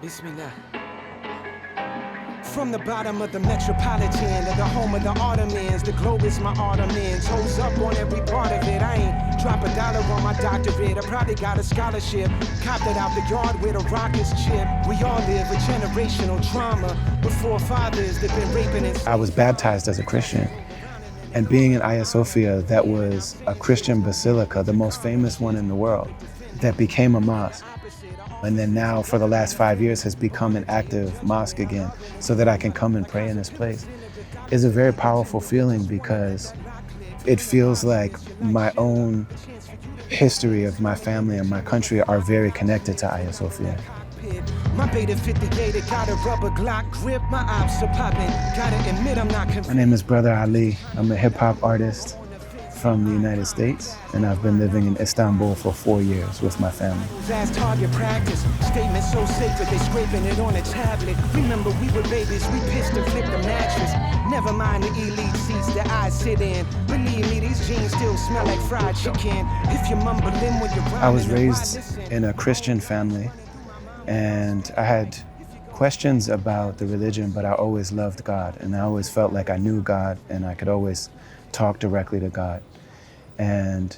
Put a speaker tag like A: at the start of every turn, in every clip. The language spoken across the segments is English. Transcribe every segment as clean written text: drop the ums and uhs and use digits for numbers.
A: Bismillah. From the bottom of the metropolitan to the home of the Ottomans, the globe is my Ottomans. Holds up on every part of it. I ain't drop a dollar on my doctorate. I probably got a scholarship. Copped it out the yard where the rockets chip. We all live a generational trauma with forefathers that been raping and...
B: I was baptized as a Christian. And being in Ayasofya, that was a Christian basilica, the most famous one in the world, that became a mosque. And then now, for the last 5 years, has become an active mosque again, so that I can come and pray in this place. It's a very powerful feeling because it feels like my own history of my family and my country are very connected to Ayasofya.
A: My beta 58, got a rubber Glock grip, my ops are popping. Gotta admit I'm not
B: My name is Brother Ali. I'm a hip hop artist from the United States, and I've been living in Istanbul for 4 years with my family.
A: Target practice, statement so sacred, they scraping it on a tablet. Remember we were babies, we pissed and flipped the mattress. Never mind the elite seats that I sit in. Believe me, these jeans still smell like fried chicken. If you're mumbling when you're
B: I was raised in a Christian family, and I had questions about the religion, but I always loved God, and I always felt like I knew God, and I could always talk directly to God. And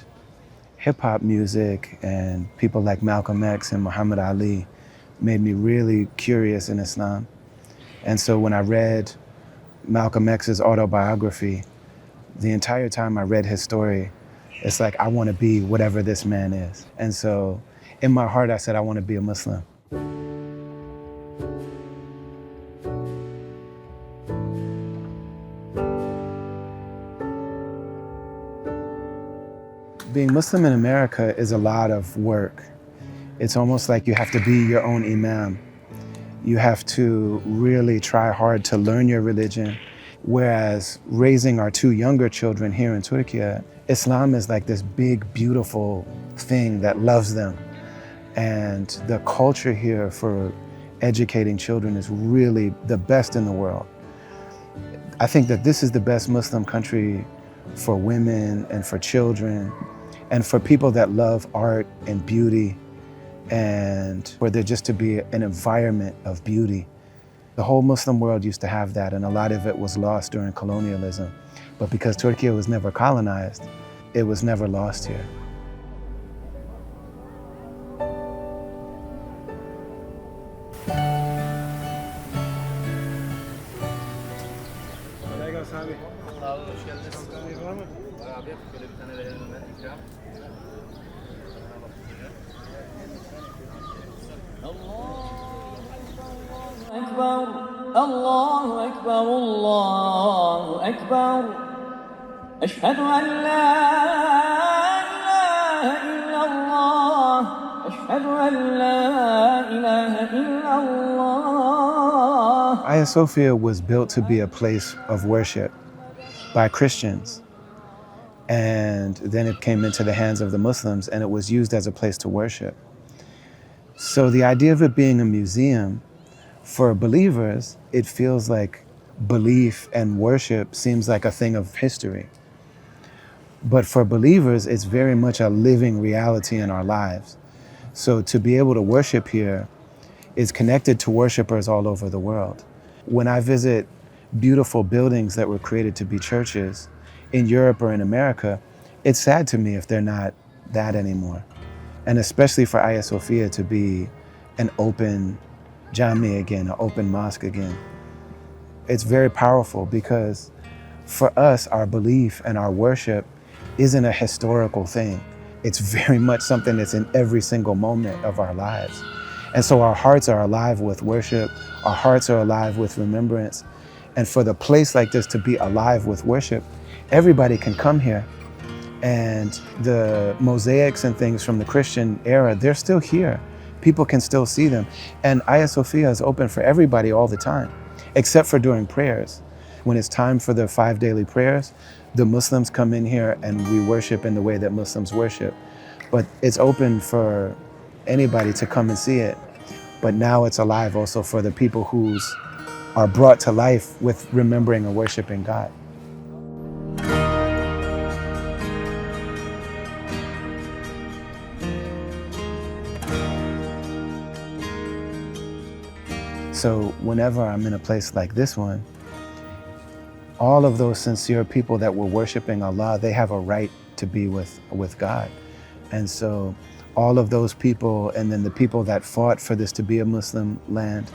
B: hip-hop music and people like Malcolm X and Muhammad Ali made me really curious in Islam. And so when I read Malcolm X's autobiography, the entire time I read his story, it's like, I want to be whatever this man is. And so in my heart, I said, I want to be a Muslim. Being Muslim in America is a lot of work. It's almost like you have to be your own imam. You have to really try hard to learn your religion. Whereas raising our 2 younger children here in Turkey, Islam is like this big, beautiful thing that loves them. And the culture here for educating children is really the best in the world. I think that this is the best Muslim country for women and for children, and for people that love art and beauty, and for there just to be an environment of beauty. The whole Muslim world used to have that, and a lot of it was lost during colonialism. But because Turkey was never colonized, it was never lost here.
C: الله أكبر الله أكبر أشهد أن لا إله إلا الله أشهد أن لا إله إلا الله.
B: Ayasofya was built to be a place of worship by Christians, and then it came into the hands of the Muslims, and it was used as a place to worship. So the idea of it being a museum, for believers, it feels like belief and worship seems like a thing of history. But for believers, it's very much a living reality in our lives. So to be able to worship here is connected to worshipers all over the world. When I visit beautiful buildings that were created to be churches in Europe or in America, it's sad to me if they're not that anymore. And especially for Ayasofya to be an open Jami again, an open mosque again. It's very powerful because for us, our belief and our worship isn't a historical thing. It's very much something that's in every single moment of our lives. And so our hearts are alive with worship, our hearts are alive with remembrance. And for the place like this to be alive with worship, everybody can come here. And the mosaics and things from the Christian era, they're still here. People can still see them. And Ayasofya is open for everybody all the time, except for during prayers. When it's time for the 5 daily prayers, the Muslims come in here and we worship in the way that Muslims worship. But it's open for anybody to come and see it. But now it's alive also for the people who are brought to life with remembering and worshiping God. So whenever I'm in a place like this one, all of those sincere people that were worshiping Allah, they have a right to be with God. And so all of those people, and then the people that fought for this to be a Muslim land,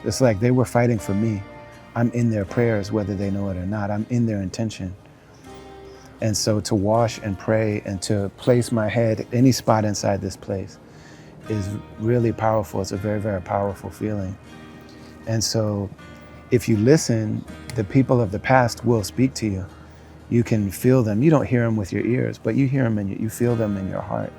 B: it's like they were fighting for me. I'm in their prayers, whether they know it or not. I'm in their intention. And so to wash and pray and to place my head any spot inside this place is really powerful. It's a very, very powerful feeling. And so if you listen, the people of the past will speak to you. You can feel them. You don't hear them with your ears, but you hear them and you feel them in your heart.